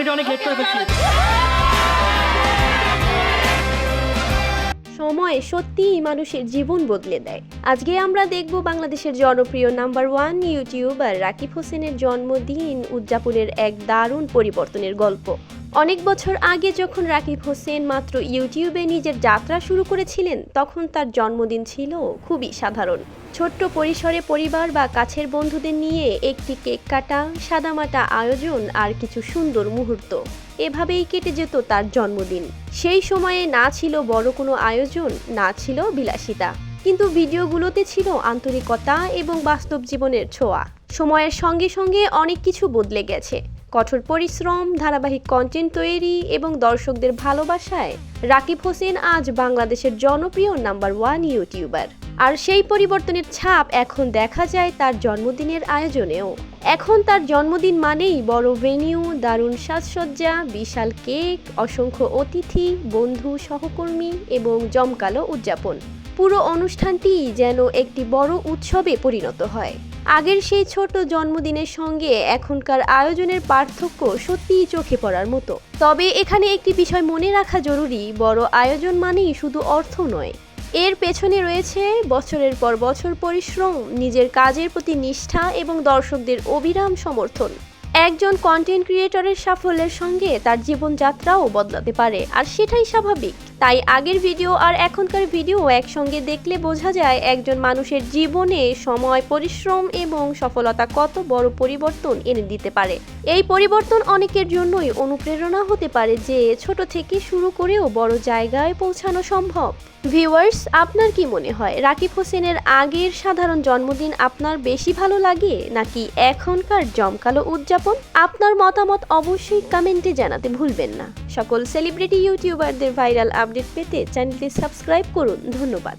Already অনেক late করে ফেলছি। সময় সত্যিই মানুষের জীবন বদলে দেয়। আজকে আমরা দেখব বাংলাদেশের জনপ্রিয় নাম্বার 1 ইউটিউবার রাকিব হোসেনের জন্মদিন উদযাপনের এক দারুণ পরিবর্তনের গল্প। অনেক বছর আগে যখন রাকিব হোসেন মাত্র ইউটিউবে নিজের যাত্রা শুরু করেছিলেন, তখন তার জন্মদিন ছিল খুবই সাধারণ। ছোট্ট পরিসরে পরিবার বা কাছের বন্ধুদের নিয়ে একটি কেক কাটা, সাদামাটা আয়োজন আর কিছু সুন্দর মুহূর্ত, এভাবেই কেটে যেত তার জন্মদিন। সেই সময়ে না ছিল বড় কোনো আয়োজন, না ছিল বিলাসিতা, কিন্তু ভিডিওগুলোতে ছিল আন্তরিকতা এবং বাস্তব জীবনের ছোঁয়া। সময়ের সঙ্গে সঙ্গে অনেক কিছু বদলে গেছে। কঠোর পরিশ্রম, ধারাবাহিক কন্টেন্ট তৈরি এবং দর্শকদের ভালোবাসায় রাকিব হোসেন আজ বাংলাদেশের জনপ্রিয় নাম্বার 1 ইউটিউবার। আর সেই পরিবর্তনের ছাপ এখন দেখা যায় তার জন্মদিনের আয়োজনেও। এখন তার জন্মদিন মানেই বড় ভেন্যু, দারুণ সাজসজ্জা, বিশাল কেক, অসংখ্য অতিথি, বন্ধু, সহকর্মী এবং জমকালো উদযাপন। পুরো অনুষ্ঠানটি যেন একটি বড় উৎসবে পরিণত হয়। আগের সেই ছোট জন্মদিনের সঙ্গে এখনকার আয়োজনের পার্থক্য সত্যিই চোখে পড়ার মতো। তবে এখানে একটি বিষয় মনে রাখা জরুরি, বড় আয়োজন মানেই শুধু অর্থ নয়, এর পেছনে রয়েছে বছরের পর বছর পরিশ্রম, নিজের কাজের প্রতি নিষ্ঠা এবং দর্শকদের অবিরাম সমর্থন। একজন কন্টেন্ট ক্রিয়েটরের সাফল্যের সঙ্গে তার জীবনযাত্রাও বদলাতে পারে, আর সেটাই স্বাভাবিক। তাই আগের ভিডিও আর এখনকার ভিডিও একসঙ্গে দেখলে বোঝা যায় একজন মানুষের জীবনে সময়, পরিশ্রম এবং সফলতা কত বড় পরিবর্তন এনে দিতে পারে। এই পরিবর্তন অনেকের জন্যই অনুপ্রেরণা হতে পারে যে ছোট থেকে শুরু করেও বড় জায়গায় পৌঁছানো সম্ভব। ভিউয়ার্স, আপনার কি মনে হয় রাকিব হোসেনের আগের সাধারণ জন্মদিন আপনার বেশি ভালো লাগে নাকি এখনকার জমকালো উদযাপন? আপনার মতামত অবশ্যই কমেন্টে জানাতে ভুলবেন না। সকল সেলিব্রিটি ইউটিউবারদের ভাইরাল আপডেট পেতে চ্যানেলটি সাবস্ক্রাইব করুন। ধন্যবাদ।